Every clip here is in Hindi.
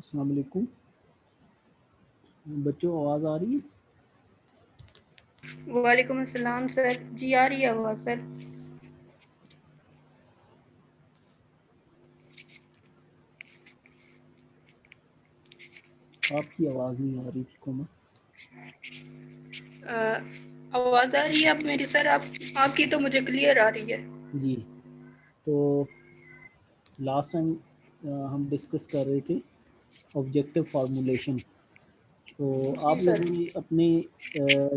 अस्सलाम वालेकुम बच्चों, आवाज़ आ रही है? वालेकुम अस्सलाम सर। जी आ रही है आवाज़ सर। आपकी आवाज़ नहीं आ रही थी कोमल। आवाज़ आ रही है अब मेरी सर? आपकी तो मुझे क्लियर आ रही है। जी, तो लास्ट टाइम हम डिस्कस कर रहे थे ऑब्जेक्टिव फार्मूलेशन। तो जी आप सर। लोगों ने अपने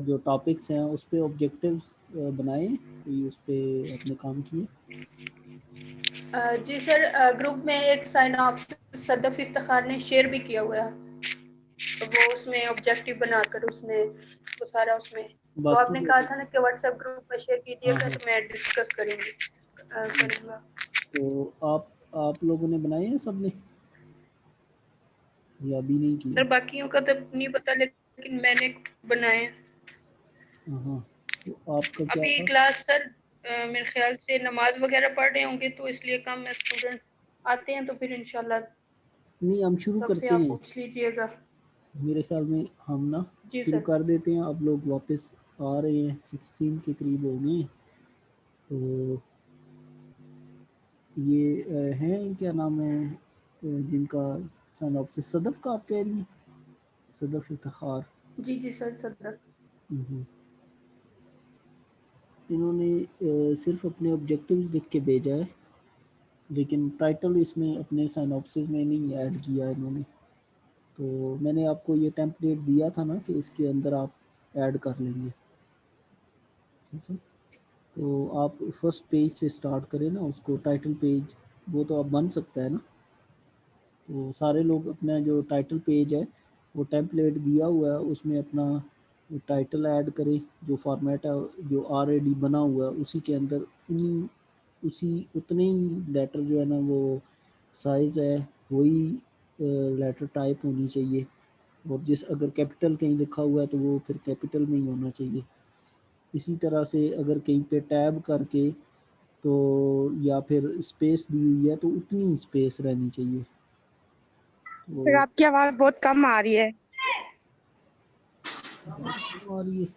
जो टॉपिक्स हैं उस पे ऑब्जेक्टिव्स बनाए, कोई उस पे अपने काम किए? जी सर, ग्रुप में एक साइन ऑफ सदफ इफ्तिखार ने शेयर भी किया हुआ है, तो वो उसमें ऑब्जेक्टिव बनाकर उसने वो सारा उसमें वो बाकी आपने कहा लोग, था ना कि व्हाट्सएप ग्रुप में शेयर हाँ कीजिएगा, हाँ, तो मैं डिस्कस करूँगा। तो आप लोगों ने बनाए हैं सब ने या अभी नहीं सर किए? बाकियों का तो नहीं पता, लेकिन मैंने बनाए हैं। हाँ हाँ, तो आपका क्या अभी था? क्लास सर मेरे ख्याल से नमाज वगैरह पढ़ रहे होंगे, तो इसलिए कम है स्टूडेंट्स। आते हैं तो फिर इंशाल्लाह नहीं, हम शुरू सबसे करते आप हैं। पूछ लीजिएगा। मेरे ख्याल में हम ना जी शुरू सर। कर देते हैं। अब लोग वापस आ रहे हैं, 16 के करीब हो गए। तो ये हैं, क्या नाम है जिनका सिनॉप्सिस सदफ का आप कह रही हैं? सदफ इफ्तिखार। जी जी सर सदर। हम्म। इन्होंने सिर्फ अपने ऑब्जेक्टिव्स लिख के भेजा है, लेकिन टाइटल इसमें अपने सिनॉप्सिस में नहीं ऐड किया इन्होंने। तो मैंने आपको ये टेम्पलेट दिया था ना कि इसके अंदर आप ऐड कर लेंगे, ठीक है? तो आप फर्स्ट पेज से स्टार्ट करें ना, उसको टाइटल पेज, वो तो अब बन सकता है ना। तो सारे लोग अपना जो टाइटल पेज है वो टेम्पलेट दिया हुआ है, उसमें अपना टाइटल ऐड करें। जो फॉर्मेट है जो ऑलरेडी बना हुआ है उसी के अंदर उन्हीं उसी उतने ही लेटर जो है ना, वो साइज़ है वही लेटर टाइप होनी चाहिए। और जिस अगर कैपिटल कहीं लिखा हुआ है तो वो फिर कैपिटल में ही होना चाहिए। इसी तरह से अगर कहीं पे टैब करके तो या फिर स्पेस दी हुई है तो उतनी स्पेस रहनी चाहिए। सर तो आपकी आवाज बहुत कम आ रही है। आवाज़ कम आ रही है?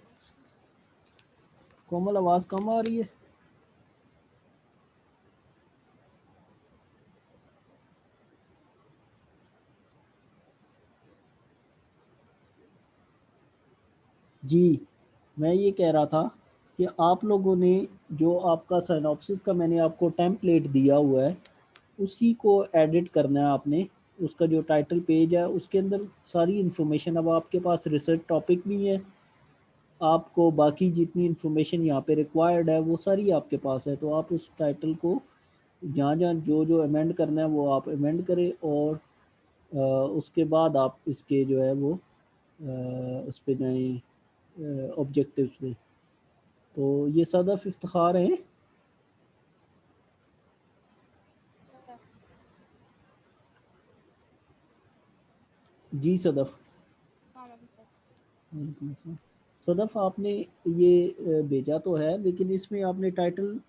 कोमल, आवाज़ कम आ रही है? जी, मैं ये कह रहा था कि आप लोगों ने जो आपका सिनॉप्सिस का मैंने आपको टेम्पलेट दिया हुआ है उसी को एडिट करना है आपने। उसका जो टाइटल पेज है उसके अंदर सारी इन्फॉर्मेशन, अब आपके पास रिसर्च टॉपिक भी है, आपको बाकी जितनी इन्फॉर्मेशन यहाँ पे रिक्वायर्ड है वो सारी आपके पास है। तो आप उस टाइटल को जहाँ जहाँ जो जो अमेंड करना है वो आप अमेंड करें, और उसके बाद आप इसके जो है वो उस पे जाएँ ऑब्जेक्टिव्स पे। तो ये सदफ इफ्तिखार हैं। जी सदफ। वालेकुम अस्सलाम। सदफ, आपने ये भेजा तो है, लेकिन इसमें आपने टाइटल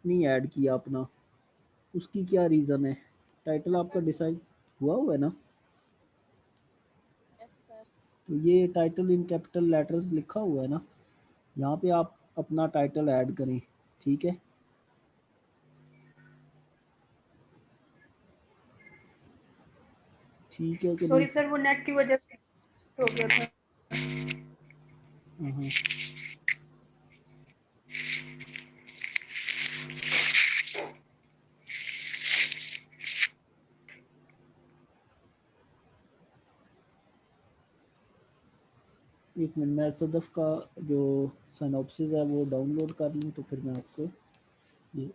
नहीं ऐड किया अपना। उसकी क्या रीज़न है? टाइटल आपका डिसाइड हुआ हुआ है ना? तो ये टाइटल इन कैपिटल लेटर्स लिखा हुआ है ना, यहाँ पे आप अपना टाइटल ऐड करें, ठीक है? ठीक है कि नहीं? सॉरी सर, वो नेट की वजह से हो गया था। हाँ हाँ। एक मिनट, मैं सदफ का जो सिनॉप्सिस है वो डाउनलोड कर लूँ तो फिर मैं आपको ये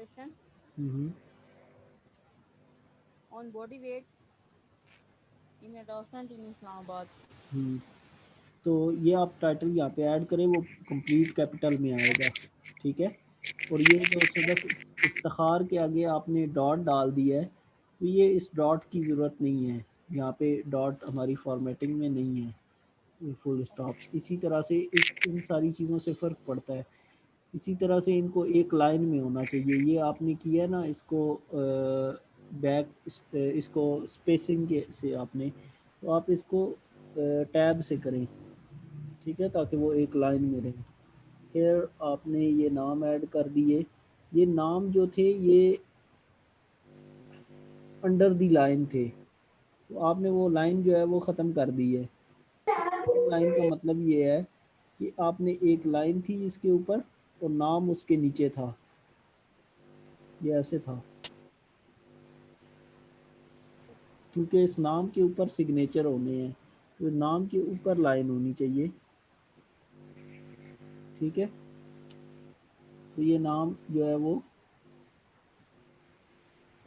question hmm. on body weight in a docent in Islamabad. हम्म। तो ये आप टाइटल यहाँ पे ऐड करें, वो कंप्लीट कैपिटल में आएगा, ठीक है। और ये जो सदफ इफ्तिखार के आगे आपने डॉट डाल दिया है, तो ये इस डॉट की ज़रूरत नहीं है, यहाँ पे डॉट हमारी फॉर्मेटिंग में नहीं है, फुल स्टॉप। इसी तरह से इन सारी चीज़ों से फ़र्क पड़ता है। इसी तरह से इनको एक लाइन में होना चाहिए। ये आपने किया है ना, इसको इसको स्पेसिंग के से आपने, तो आप इसको टैब से करें, ठीक है, ताकि वो एक लाइन में रहे। फिर आपने ये नाम ऐड कर दिए। ये नाम जो थे ये अंडर दी लाइन थे, तो आपने वो लाइन जो है वो ख़त्म कर दी है। लाइन का मतलब ये है कि आपने एक लाइन थी इसके ऊपर और नाम उसके नीचे था, ये ऐसे था, क्योंकि इस नाम के ऊपर सिग्नेचर होने हैं, तो नाम के ऊपर लाइन होनी चाहिए, ठीक है। तो ये नाम जो है वो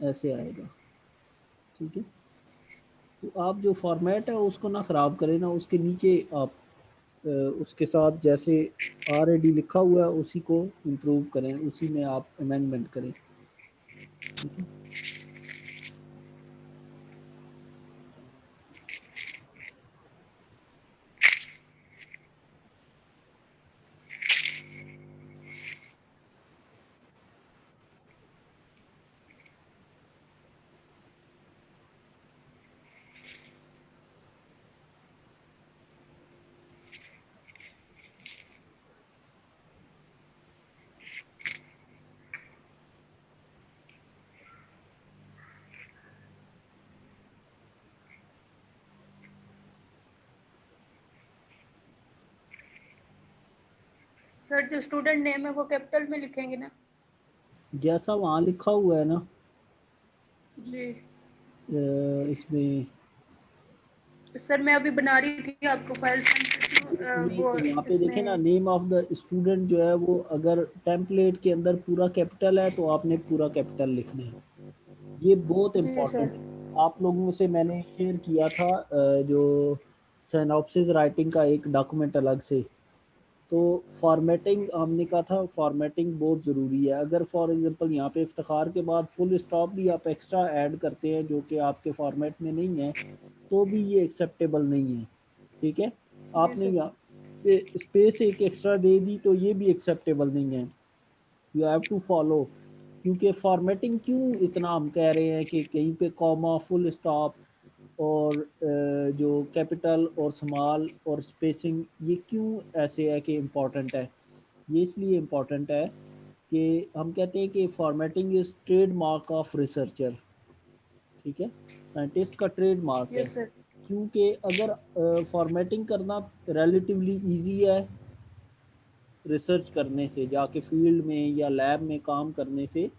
ऐसे आएगा, ठीक है। तो आप जो फॉर्मेट है उसको ना ख़राब करें ना, उसके नीचे आप उसके साथ जैसे ऑलरेडी लिखा हुआ है उसी को इम्प्रूव करें, उसी में आप अमेंडमेंट करें, ठीक है। सर जो स्टूडेंट नेम है वो कैपिटल में लिखेंगे ना? जैसा वहाँ लिखा हुआ है ना जी इसमें, सर मैं अभी बना रही थी, आपको फाइल सेंड करती हूँ। वो यहाँ पे देखें ना, इसमें नेम ऑफ द स्टूडेंट जो है वो अगर टेम्पलेट के अंदर पूरा कैपिटल है तो आपने पूरा कैपिटल लिखना है, ये बहुत जी इम्पोर्टेंट सर। है। आप लोगों से मैंने शेयर किया था जो सिनॉप्सिस राइटिंग का एक डॉक्यूमेंट अलग से, तो फॉर्मेटिंग हमने कहा था, फॉर्मेटिंग बहुत ज़रूरी है। अगर फॉर एग्जांपल यहाँ पे इफ्तिखार के बाद फुल स्टॉप भी आप एक्स्ट्रा ऐड करते हैं जो कि आपके फॉर्मेट में नहीं है, तो भी ये एक्सेप्टेबल नहीं है, ठीक है। जी आपने सर। यहाँ पे स्पेस एक एक्स्ट्रा दे दी तो ये भी एक्सेप्टेबल नहीं है, यू हैव टू फॉलो। क्योंकि फॉर्मेटिंग क्यों इतना हम कह रहे हैं कि कहीं पे कॉमा, फुल स्टॉप और जो कैपिटल और स्मॉल और स्पेसिंग, ये क्यों ऐसे है कि इम्पोर्टेंट है? ये इसलिए इम्पोर्टेंट है कि हम कहते हैं कि formatting is trade mark of researcher, ठीक है, साइंटिस्ट का ट्रेड मार्क है। Yes sir. क्योंकि अगर फॉर्मेटिंग करना रिलेटिवली इजी है रिसर्च करने से, जाके फील्ड में या लैब में काम करने से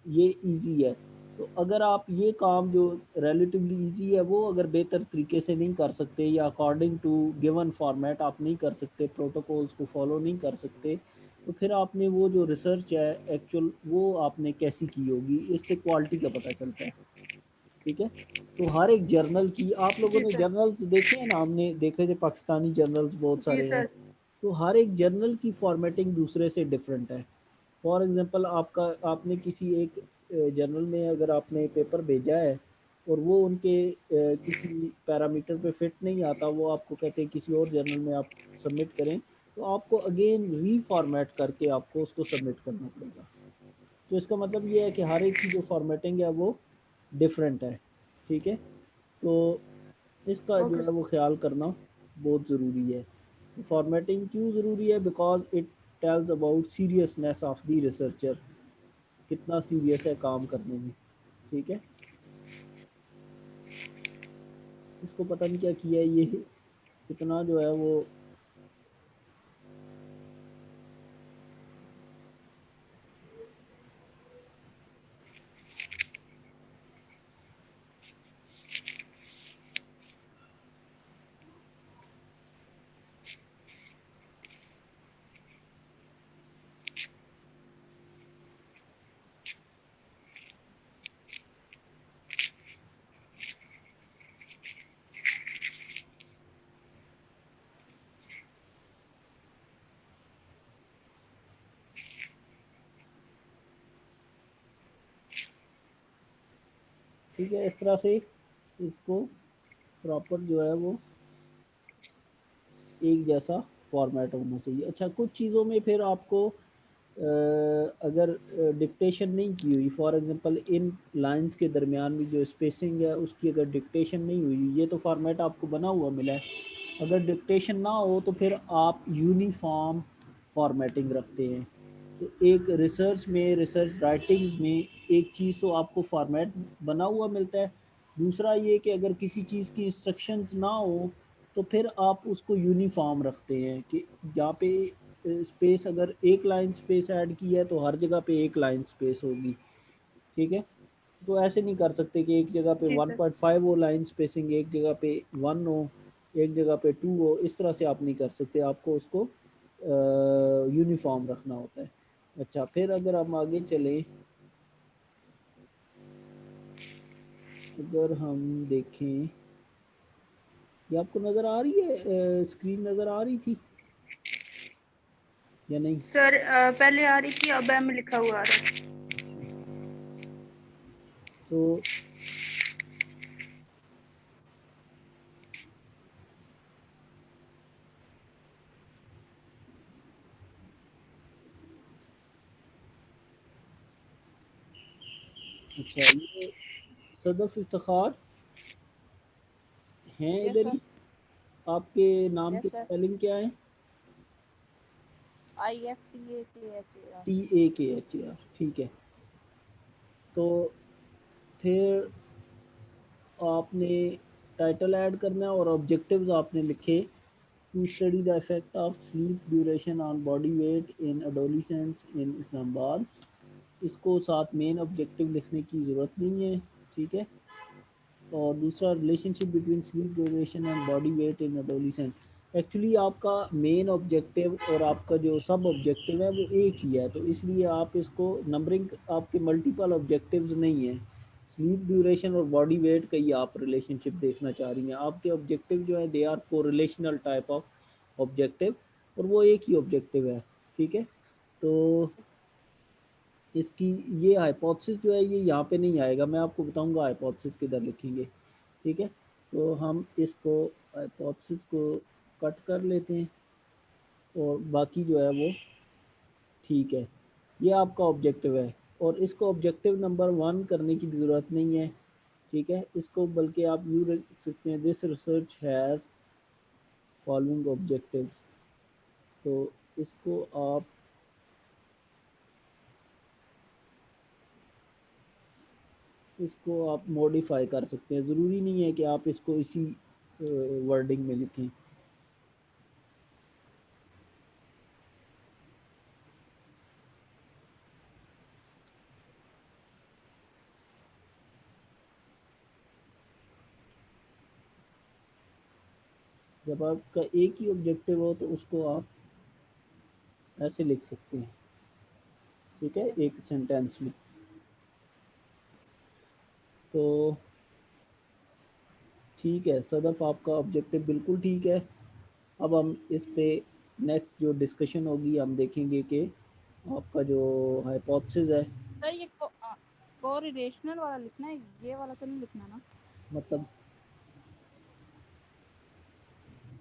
ये इजी है, तो अगर आप ये काम जो रिलेटिवली इजी है वो अगर बेहतर तरीके से नहीं कर सकते या अकॉर्डिंग टू गिवन फॉर्मेट आप नहीं कर सकते, प्रोटोकॉल्स को फॉलो नहीं कर सकते, तो फिर आपने वो जो रिसर्च है एक्चुअल वो आपने कैसी की होगी, इससे क्वालिटी का पता चलता है, ठीक है। तो हर एक जर्नल की, आप लोगों जी ने सर। जर्नल्स देखे हैं ना, हमने देखे थे पाकिस्तानी जर्नल्स बहुत जी सारे हैं, सर। तो हर एक जर्नल की फॉर्मेटिंग दूसरे से डिफरेंट है। फॉर एग्जांपल आपका, आपने किसी एक जर्नल में अगर आपने पेपर भेजा है और वो उनके किसी पैरामीटर पे फिट नहीं आता, वो आपको कहते हैं किसी और जर्नल में आप सबमिट करें, तो आपको अगेन रीफॉर्मेट करके आपको उसको सबमिट करना पड़ेगा। तो इसका मतलब ये है कि हर एक की जो फॉर्मेटिंग है वो डिफरेंट है, ठीक है। तो इसका जो ओके है वो ख्याल करना बहुत ज़रूरी है। फॉर्मेटिंग क्यों ज़रूरी है? Because it tells about seriousness of the researcher, कितना सीरियस है काम करने में, ठीक है। इसको पता नहीं क्या किया है ये, इतना जो है वो ठीक है, इस तरह से इसको प्रॉपर जो है वो एक जैसा फॉर्मेट होना चाहिए। अच्छा, कुछ चीज़ों में फिर आपको अगर डिक्टेशन नहीं की हुई, फॉर एग्जांपल इन लाइंस के दरमियान में जो स्पेसिंग है उसकी अगर डिक्टेशन नहीं हुई, ये तो फॉर्मेट आपको बना हुआ मिला है, अगर डिक्टेशन ना हो तो फिर आप यूनिफॉर्म फॉर्मेटिंग रखते हैं। तो एक रिसर्च में, रिसर्च राइटिंग्स में एक चीज़ तो आपको फॉर्मेट बना हुआ मिलता है, दूसरा ये कि अगर किसी चीज़ की इंस्ट्रक्शंस ना हो तो फिर आप उसको यूनिफॉर्म रखते हैं कि जहाँ पे स्पेस, अगर एक लाइन स्पेस ऐड की है तो हर जगह पे एक लाइन स्पेस होगी। ठीक है, तो ऐसे नहीं कर सकते कि एक जगह पे जी सर। 1.5 हो लाइन स्पेसिंग, एक जगह पे 1 हो, एक जगह पे 2 हो, इस तरह से आप नहीं कर सकते, आपको उसको यूनिफॉर्म रखना होता है। अच्छा, फिर अगर हम आगे चले, अगर हम देखें, ये आपको नज़र आ रही है, स्क्रीन नज़र आ रही थी या नहीं? सर पहले आ रही थी, अब एम लिखा हुआ आ रहा है। अच्छा, तो अच्छा, ये सदफ इफ्तिखार हैं यस इधर सर। ही? आपके नाम यस के सर। स्पेलिंग क्या है? IFTAKHAR। TAKHAR, ठीक है। तो फिर आपने टाइटल ऐड करना है और ऑब्जेक्टिव्स आपने लिखे, to study the effect of sleep duration on body weight in adolescents in Islamabad. इसको साथ मेन ऑब्जेक्टिव लिखने की ज़रूरत नहीं है। ठीक है, और दूसरा relationship between sleep duration and body weight in adolescent. Actually आपका मेन ऑब्जेक्टिव और आपका जो सब ऑब्जेक्टिव है वो एक ही है, तो इसलिए आप इसको नंबरिंग, आपके मल्टीपल ऑब्जेक्टिव्स नहीं है। स्लीप ड्यूरेशन और बॉडी वेट का ही आप रिलेशनशिप देखना चाह रही हैं, आपके ऑब्जेक्टिव जो है they are correlational type of objective, और वो एक ही ऑब्जेक्टिव है। ठीक है, तो इसकी ये हाइपोथेसिस जो है ये यहाँ पे नहीं आएगा, मैं आपको बताऊंगा हाइपोथेसिस किधर लिखेंगे। ठीक है, तो हम इसको हाइपोथेसिस को कट कर लेते हैं और बाकी जो है वो ठीक है। ये आपका ऑब्जेक्टिव है और इसको ऑब्जेक्टिव नंबर 1 करने की ज़रूरत नहीं है। ठीक है, इसको बल्कि आप यूँ लिख सकते हैं, this research has following objectives. तो इसको आप मॉडिफाई कर सकते हैं, ज़रूरी नहीं है कि आप इसको इसी वर्डिंग में लिखें। जब आपका एक ही ऑब्जेक्टिव हो तो उसको आप ऐसे लिख सकते हैं। ठीक है, एक सेंटेंस में। तो ठीक है सदफ, आपका ऑब्जेक्टिव बिल्कुल ठीक है। अब हम इस पे नेक्स्ट जो डिस्कशन होगी हम देखेंगे कि आपका जो हाइपोथेसिस है, सर ये कोरिलेशनल वाला लिखना है, ये वाला तो नहीं लिखना ना? मतलब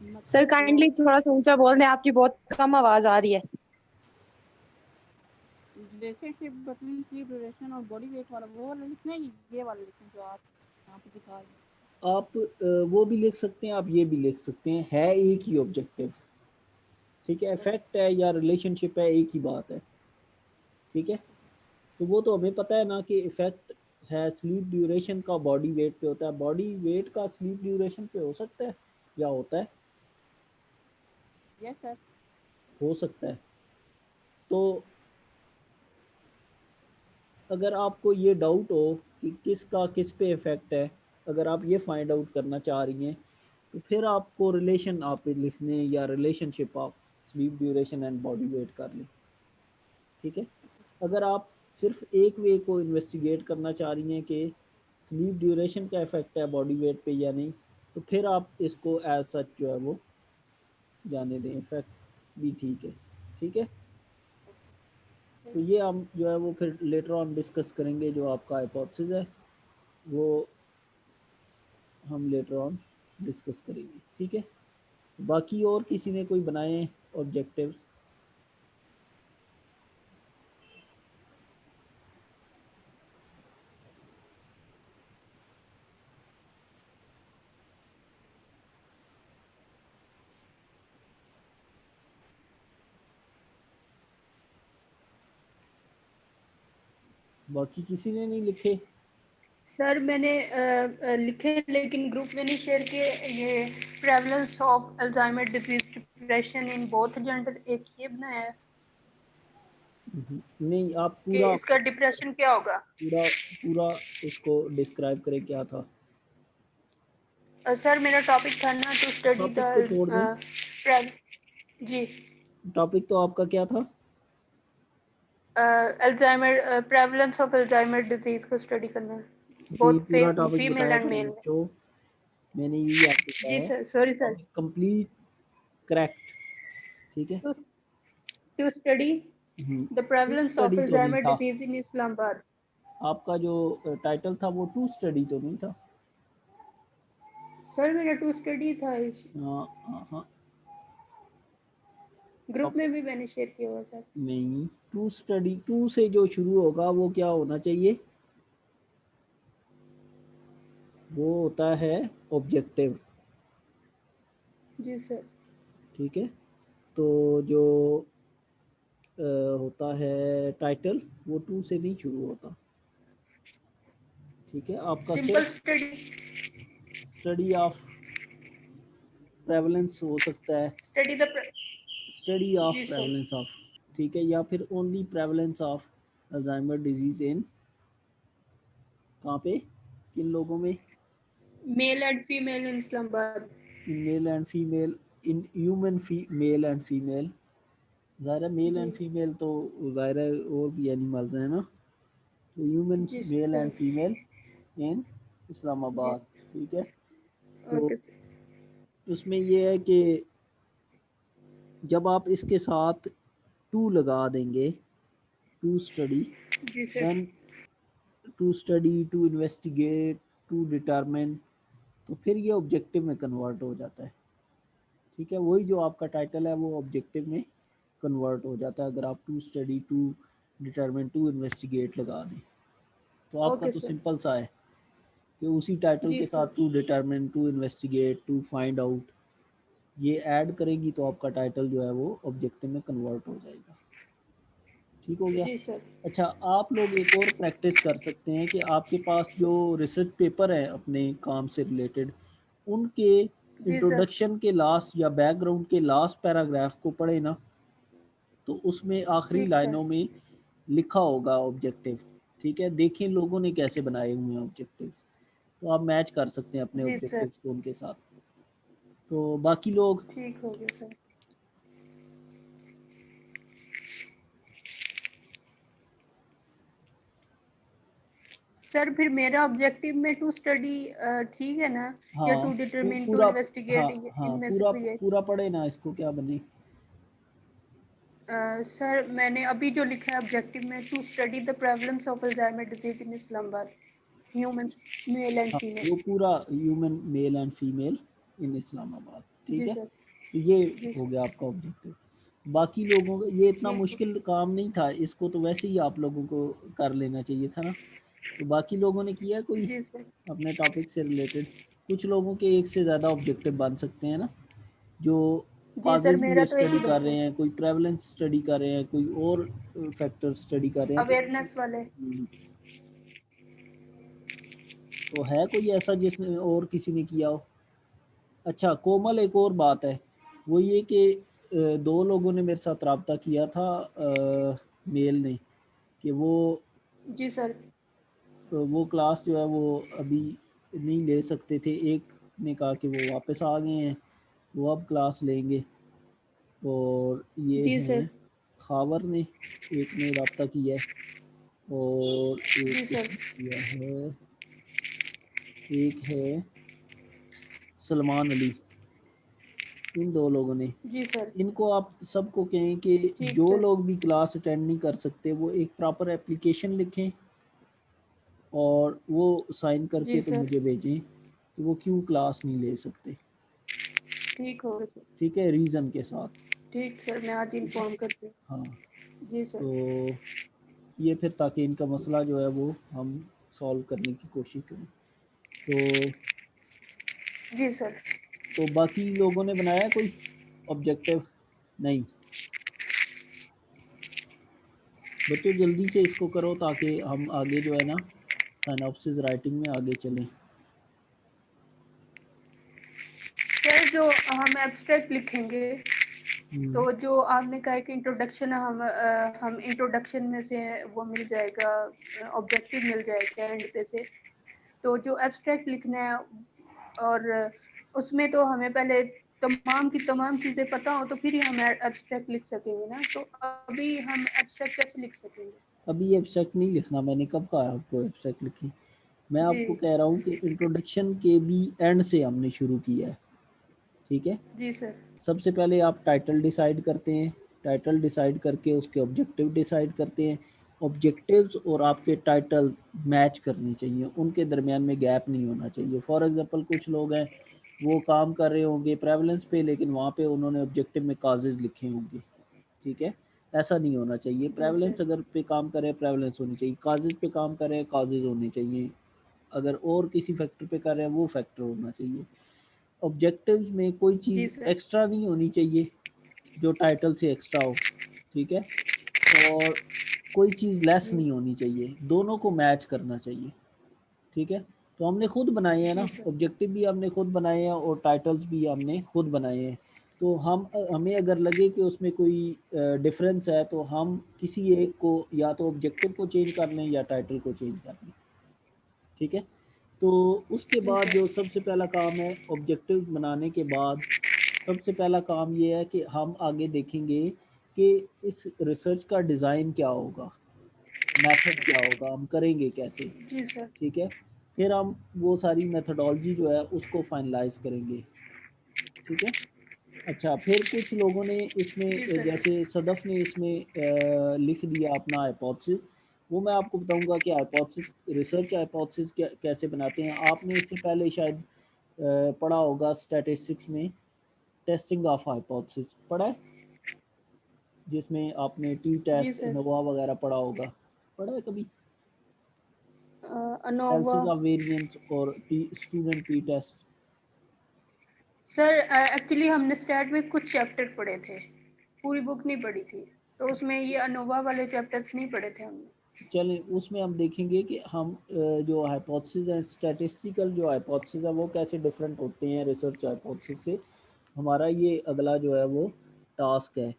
सर काइंडली मतलब थोड़ा सा ऊंचा बोल दें, आपकी बहुत कम आवाज आ रही है। रिलेशनशिप बिटवीन स्लीप ड्यूरेशन और बॉडी वेट वाला वो वाला लिखना है, ये वाला लिखना है जो आप यहाँ पे दिखा रहे हैं? आप वो भी लिख सकते हैं, आप ये भी लिख सकते हैं, है एक ही ऑब्जेक्टिव। ठीक है, इफेक्ट है या रिलेशनशिप है, एक ही बात है। ठीक है, तो वो तो हमें पता है ना कि इफेक्ट है स्लीप ड्यूरेशन का बॉडी वेट पे होता है, बॉडी वेट का स्लीप ड्यूरेशन पे हो सकता है या होता है? Yes sir. हो सकता है। तो अगर आपको ये डाउट हो कि किसका किस पे इफेक्ट है, अगर आप ये फाइंड आउट करना चाह रही हैं, तो फिर आपको रिलेशन आप लिखने या रिलेशनशिप आप sleep duration and body weight कर लें। ठीक है, अगर आप सिर्फ एक वे को इन्वेस्टिगेट करना चाह रही हैं कि स्लीप ड्यूरेशन का इफेक्ट है बॉडी वेट पे या नहीं, तो फिर आप इसको एज सच जो है वो जाने दें, इफेक्ट भी ठीक है। ठीक है, तो ये हम जो है वो फिर लेटर ऑन डिस्कस करेंगे जो आपका हाइपोथेसिस है। वो हम लेटर ऑन डिस्कस करेंगे, ठीक है। बाकी और किसी ने कोई बनाए ऑब्जेक्टिव्स? बाकी किसी ने नहीं लिखे? सर मैंने लिखे लेकिन ग्रुप में नहीं शेयर किए। ये prevalence of Alzheimer disease depression in both gender, एक ये बनाया है नहीं, आप कि पूरा इसका डिप्रेशन क्या होगा। पूरा पूरा इसको डिस्क्राइब करें, क्या था सर मेरा टॉपिक था ना टू स्टडी टॉपिक? तो छोड़ दें, द जी टॉपिक तो आपका क्या था? Alzheimer, prevalence of Alzheimer disease को स्टडी करना है, ये बोथ पूरा टॉपिक फीमेल बताया एंड करें मेल में। बच्चों, मैंने यही आपको कहा जी है। Sir, sorry sir. Topic complete correct, ठीक है। To study the to prevalence of study तो नहीं अल्जाइमर था डिजीज इन इस्लामाबाद। आपका, जो टाइटल था वो टू स्टडी तो नहीं था। सर मेरा टू स्टडी था, हाँ हाँ हाँ, ग्रुप अब में भी मैंने शेयर किया हुआ सर। नहीं, टू स्टडी, टू से जो शुरू होगा वो क्या होना चाहिए? वो होता है ऑब्जेक्टिव, जी सर। ठीक है। तो जो होता है टाइटल, वो टू से नहीं शुरू होता, ठीक है। आपका सिंपल सिर्फ स्टडी, स्टडी ऑफ प्रेवलेंस हो सकता है, स्टडी द स्टडी ऑफ जी सर, प्रेवलेंस ऑफ, ठीक है, या फिर only prevalence of Alzheimer disease in, कहाँ पे, किन लोगों में? Male and female in Islamabad. In male and female, in human male and female, ज़ाहिर है मेल जी एंड फीमेल तो ज़ाहिर है और भी एनिमल्स हैं ना, तो ह्यूमन जी male sir. And female in जी इस्लामाबाद, ठीक है। तो ओके। उसमें ये है कि जब आप इसके साथ टू लगा देंगे, टू स्टडी, जी sir. Then to study, to investigate, to determine, तो फिर ये ऑब्जेक्टिव में कन्वर्ट हो जाता है, ठीक है। वही जो आपका टाइटल है वो ऑब्जेक्टिव में कन्वर्ट हो जाता है अगर आप to study, to determine, to investigate लगा दें। तो आपका ओके तो सर। सिंपल सा है कि उसी टाइटल जी के सर। साथ to determine, to investigate, to find out, ये ऐड करेंगी तो आपका टाइटल जो है वो ऑब्जेक्टिव में कन्वर्ट हो जाएगा, ठीक हो गया। जी सर। अच्छा, आप लोग एक और प्रैक्टिस कर सकते हैं कि आपके पास जो रिसर्च पेपर है अपने काम से रिलेटेड, उनके जी सर। इंट्रोडक्शन के लास्ट या बैकग्राउंड के लास्ट पैराग्राफ को पढ़े ना, तो उसमें आखिरी ठीक सर। लाइनों में लिखा होगा ऑब्जेक्टिव, ठीक है। देखें लोगों ने कैसे बनाए हुए हैं ऑब्जेक्टिव, तो आप मैच कर सकते हैं अपने जी सर। ऑब्जेक्टिव्स को उनके साथ। तो बाकी लोग, ठीक हो गया सर। सर फिर मेरा ऑब्जेक्टिव में टू स्टडी ठीक है ना, या हाँ टू डिटरमिन, टू पूरा, हाँ इन्वेस्टिगेट, हाँ इनमें से पूरा कोई है? पूरा पढ़े ना इसको, क्या बने। सर मैंने अभी जो लिखा है ऑब्जेक्टिव में, to study the prevalence of Alzheimer disease in Islamabad, human male and हाँ फीमेल। वो पूरा human male and female in Islamabad, ठीक जी है। सर। तो ये जी हो सर। गया आपका ऑब्जेक्टिव। बाकी लोगों का ये इतना ठीक। मुश्किल काम नहीं था, इसको तो वैसे ही आप लोगों को कर लेना चाहिए था ना। तो बाकी लोगों ने किया कोई जी सर। अपने टॉपिक से रिलेटेड? कुछ लोगों के एक से ज़्यादा ऑब्जेक्टिव बन सकते हैं ना, जो जी सर काजेज मेरा ये तो एक स्टडी ही कर बनता रहे है, हैं, कोई प्रेवलेंस स्टडी कर रहे हैं, कोई और फैक्टर स्टडी कर रहे हैं, अवेयरनेस वाले। तो है कोई ऐसा जिसने और किसी ने किया हो? अच्छा कोमल, एक और बात है, वो ये कि दो लोगों ने मेरे साथ रब्ता किया था, मेल ने, कि जी सर। वो क्लास जो है वो अभी नहीं ले सकते थे। एक ने कहा कि वो वापस आ गए हैं, वो अब क्लास लेंगे। और ये जी सर। हैं खावर ने, एक ने रब्ता किया है, और एक जी सर। किसने किया है, एक है सलमान अली, इन दो लोगों ने। जी सर। इनको आप सबको कहें कि ठीक जो सर। लोग भी क्लास अटेंड नहीं कर सकते वो एक प्रॉपर एप्लीकेशन लिखें, और वो साइन करके जी तो सर। मुझे भेजें कि वो क्यों क्लास नहीं ले सकते, ठीक होगा सर। ठीक है, रीज़न के साथ। ठीक सर, मैं आज ठीक है, इन्फॉर्म करती हूँ। हाँ। जी सर। तो ये फिर ताकि इनका मसला जो है वो हम सॉल्व करने की कोशिश करें। तो जी सर। तो बाकी लोगों ने बनाया कोई ऑब्जेक्टिव? नहीं बच्चों, जल्दी से इसको करो ताकि हम आगे जो है ना साइनॉप्सिस राइटिंग में आगे चलें। सर जो हम एब्स्ट्रैक्ट लिखेंगे, तो जो आपने कहा है कि इंट्रोडक्शन, हम इंट्रोडक्शन में से वो मिल जाएगा, ऑब्जेक्टिव मिल जाएगा एंड पे से। तो जो एब्स्ट्रैक्ट लिखना है, और उसमें तो हमें पहले तमाम की तमाम चीजें पता हो तो फिर ही हम एब्स्ट्रैक्ट लिख सकेंगे ना। तो अभी हम एब्स्ट्रैक्ट कैसे लिख सकेंगे? अभी एब्स्ट्रैक्ट नहीं लिखना, मैंने कब कहा आपको एब्स्ट्रैक्ट लिखी? मैं जी आपको कह रहा हूँ कि इंट्रोडक्शन के भी एंड से हमने शुरू किया है, ठीक है। जी सर। सबसे पहले आप टाइटल डिसाइड करते हैं, टाइटल डिसाइड करके उसके ऑब्जेक्टिव डिसाइड करते हैं। ऑब्जेक्टिव्स और आपके टाइटल मैच करने चाहिए, उनके दरमियान में गैप नहीं होना चाहिए। फॉर एग्जांपल कुछ लोग हैं वो काम कर रहे होंगे प्रेवलेंस पे, लेकिन वहाँ पे उन्होंने ऑब्जेक्टिव में काजेज लिखे होंगे, ठीक है। ऐसा नहीं होना चाहिए। जी सर। प्रेवलेंस अगर पे काम करें प्रेवलेंस होनी चाहिए, काजेज पे काम करें काजेज होने चाहिए, अगर और किसी फैक्टर पे कर रहे हैं वो फैक्टर होना चाहिए। ऑब्जेक्टिव्स में कोई जी चीज़ सर। एक्स्ट्रा नहीं होनी चाहिए जो टाइटल से एक्स्ट्रा हो, ठीक है। और कोई चीज़ लेस जी। नहीं होनी चाहिए, दोनों को मैच करना चाहिए, ठीक है। तो हमने खुद बनाए हैं जी ना, सर। ऑब्जेक्टिव भी हमने खुद बनाए हैं और टाइटल्स भी हमने खुद बनाए हैं। तो हमें अगर लगे कि उसमें कोई डिफरेंस है तो हम किसी एक को या तो ऑब्जेक्टिव को चेंज कर लें या टाइटल को चेंज कर लें, ठीक है। तो उसके जी बाद सर। जो सबसे पहला काम है ऑब्जेक्टिव बनाने के बाद, सबसे पहला काम ये है कि हम आगे देखेंगे कि इस रिसर्च का डिज़ाइन क्या होगा, मेथड क्या होगा, हम करेंगे कैसे, जी सर। ठीक है। फिर हम वो सारी मेथडोलॉजी जो है उसको फाइनलाइज करेंगे, ठीक है। अच्छा, फिर कुछ लोगों ने जी इसमें सर। जैसे सदफ ने इसमें लिख दिया अपना हाइपोथेसिस। वो मैं आपको बताऊंगा कि हाइपोथेसिस, रिसर्च हाइपोथेसिस कैसे बनाते हैं। आपने इससे पहले शायद पढ़ा होगा स्टैटिस्टिक्स में टेस्टिंग ऑफ हाइपोथेसिस पढ़ा है, जिसमें आपने टी जी टेस्ट सर। एनोवा वगैरह पढ़ा होगा, पढ़ा है कभी? अनोवा। एनालिसिस ऑफ वेरिएंस और T student T test. Sir actually हमने स्टैट में कुछ चैप्टर पढ़े थे, पूरी बुक नहीं पढ़ी थी। तो उसमें ये अनोवा वाले चैप्टर्स नहीं पढ़े थे हमने। चलें, उसमें हम देखेंगे कि हम जो हाइपोथेसिस है, स्टैटिस्टिकल जो हाइपोथेसिस है वो कैसे डिफरेंट होते हैं रिसर्च हाइपोथेसिस से। हमारा ये अगला जो है वो टास्क है,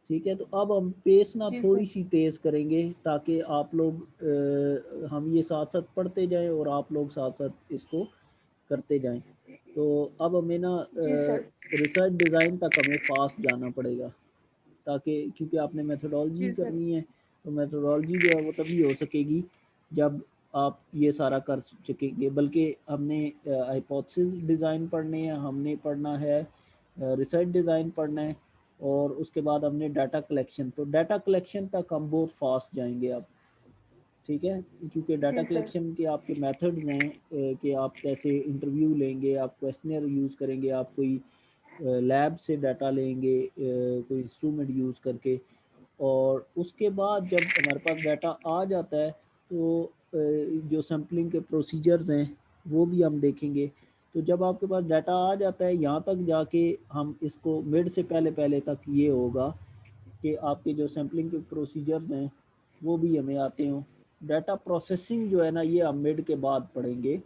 ठीक है। तो अब हम पेस ना जी थोड़ी सर। सी तेज़ करेंगे ताकि आप लोग हम ये साथ साथ पढ़ते जाएं और आप लोग साथ साथ इसको करते जाएं। तो अब हमें ना जी सर। रिसर्च डिज़ाइन तक हमें फास्ट जाना पड़ेगा, ताकि क्योंकि आपने मेथोडोलॉजी जी सर। करनी है। तो मेथोडोलॉजी जो है वो तभी हो सकेगी जब आप ये सारा कर सकेंगे। बल्कि हमने हाइपोथेसिस डिज़ाइन पढ़ने हैं, हमने पढ़ना है रिसर्च डिज़ाइन पढ़ना है, और उसके बाद हमने डाटा कलेक्शन। तो डाटा कलेक्शन तक हम बहुत फास्ट जाएंगे अब, ठीक है। क्योंकि डाटा जी सर। कलेक्शन के आपके मेथड्स हैं कि आप कैसे इंटरव्यू लेंगे, आप क्वेश्चनर यूज़ करेंगे, आप कोई लैब से डाटा लेंगे कोई इंस्ट्रूमेंट यूज़ करके। और उसके बाद जब हमारे पास डाटा आ जाता है तो जो सैम्पलिंग के प्रोसीजर्स हैं वो भी हम देखेंगे। तो जब आपके पास डाटा आ जाता है, यहाँ तक जाके हम इसको मिड से पहले पहले तक ये होगा कि आपके जो सैम्पलिंग के प्रोसीजर्स हैं वो भी हमें आते हों। डाटा प्रोसेसिंग जो है ना ये हम मिड के बाद पढ़ेंगे,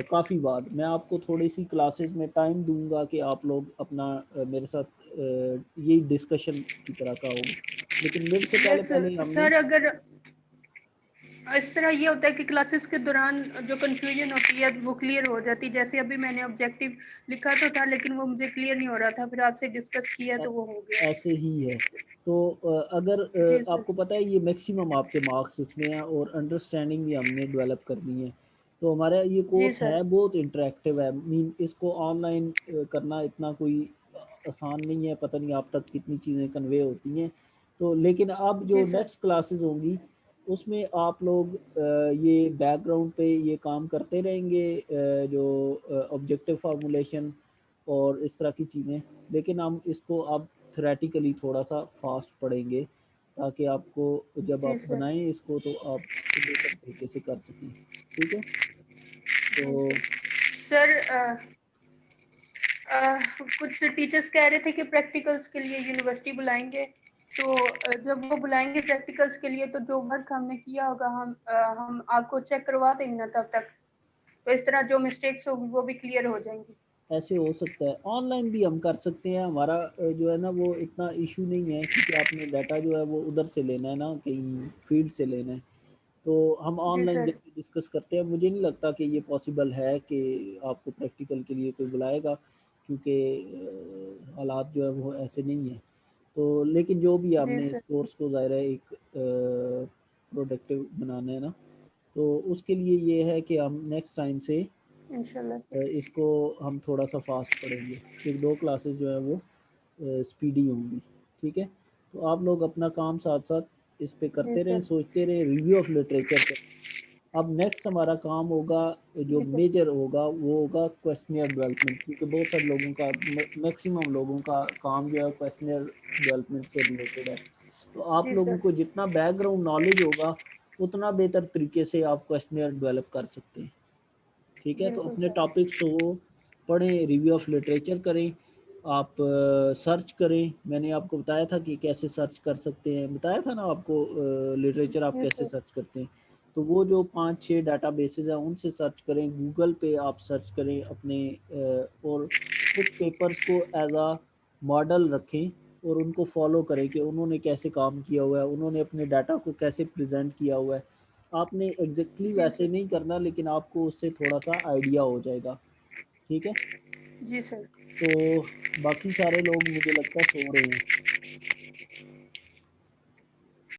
काफ़ी बाद। मैं आपको थोड़ी सी क्लासेस में टाइम दूंगा कि आप लोग अपना मेरे साथ यही डिस्कशन की तरह का होगा, लेकिन मिड से पहले यस पहले हमने। सर। अगर इस तरह ये होता है कि क्लासेस के दौरान जो कंफ्यूजन होती है वो क्लियर हो जाती है। जैसे अभी मैंने ऑब्जेक्टिव लिखा तो था लेकिन वो मुझे क्लियर नहीं हो रहा था, फिर आपसे डिस्कस किया ऐ- तो वो हो गया। ऐसे ही है। तो अगर जी सर। आपको पता है ये मैक्सिमम आपके मार्क्स इसमें हैं और अंडरस्टैंडिंग भी हमने डेवलप करनी है। तो हमारा ये जी कोर्स सर। है बहुत इंटरेक्टिव है, मीन इसको ऑनलाइन करना इतना कोई आसान नहीं है, पता नहीं आप तक कितनी चीज़ें कन्वे होती हैं। तो लेकिन अब जो जी सर। नेक्स्ट क्लासेस होंगी उसमें आप लोग ये बैकग्राउंड पे ये काम करते रहेंगे, जो ऑब्जेक्टिव फार्मूलेशन और इस तरह की चीज़ें, लेकिन हम इसको अब थ्योरेटिकली थोड़ा सा फास्ट पढ़ेंगे ताकि आपको जब जी आप सर। बनाएं इसको तो आप बेहतर तरीके से कर सकें। ठीक है, जी तो सर। कुछ टीचर्स कह रहे थे कि प्रैक्टिकल्स के लिए यूनिवर्सिटी बुलाएंगे, तो जब वो बुलाएंगे प्रैक्टिकल्स के लिए तो जो वर्क हमने किया होगा हम आपको चेक करवा देंगे ना तब तक, तो इस तरह जो मिस्टेक्स होगी वो भी क्लियर हो जाएंगी। ऐसे हो सकता है ऑनलाइन भी हम कर सकते हैं, हमारा जो है ना वो इतना इशू नहीं है, क्योंकि आपने डाटा जो है वो उधर से लेना है ना, कहीं फील्ड से लेना है, तो हम जी ऑनलाइन सर। जब डिस्कस करते हैं मुझे नहीं लगता कि ये पॉसिबल है कि आपको प्रैक्टिकल के लिए कोई बुलाएगा, क्योंकि हालात जो है वो ऐसे नहीं है। तो लेकिन जो भी जी आपने इस सर। कोर्स को ज़ाहिर है एक प्रोडक्टिव बनाना है ना, तो उसके लिए ये है कि हम नेक्स्ट टाइम से इंशाल्लाह सर। इसको हम थोड़ा सा फास्ट पढ़ेंगे, एक दो क्लासेस जो है वो स्पीडी होंगी। ठीक है, तो आप लोग अपना काम साथ साथ इस पे जी करते रहें, सर। सोचते रहें, रिव्यू ऑफ लिटरेचर करें। अब नेक्स्ट हमारा काम होगा, जो जी सर। मेजर होगा वो होगा क्वेश्चनियर डेवलपमेंट, क्योंकि बहुत सारे लोगों का मैक्सिमम लोगों का काम जो है क्वेश्चनियर डेवलपमेंट से रिलेटेड है। तो आप जी लोगों सर। को जितना बैकग्राउंड नॉलेज होगा उतना बेहतर तरीके से आप क्वेश्चनियर डेवलप कर सकते हैं। ठीक है, तो बिल्कुल अपने सर। टॉपिक्स को पढ़ें, रिव्यू ऑफ लिटरेचर करें, आप सर्च करें। मैंने आपको बताया था कि कैसे सर्च कर सकते हैं, बताया था ना आपको लिटरेचर आप जी कैसे सर। सर्च करते हैं। तो वो जो 5-6 डाटा बेसेस हैं उनसे सर्च करें, गूगल पे आप सर्च करें अपने, और कुछ पेपर्स को एज आ मॉडल रखें और उनको फॉलो करें कि उन्होंने कैसे काम किया हुआ है, उन्होंने अपने डाटा को कैसे प्रेजेंट किया हुआ है। आपने एग्जैक्टली जी वैसे सर। नहीं करना, लेकिन आपको उससे थोड़ा सा आइडिया हो जाएगा। ठीक है, जी सर। तो बाकी सारे लोग मुझे लगता है सो रहे हैं।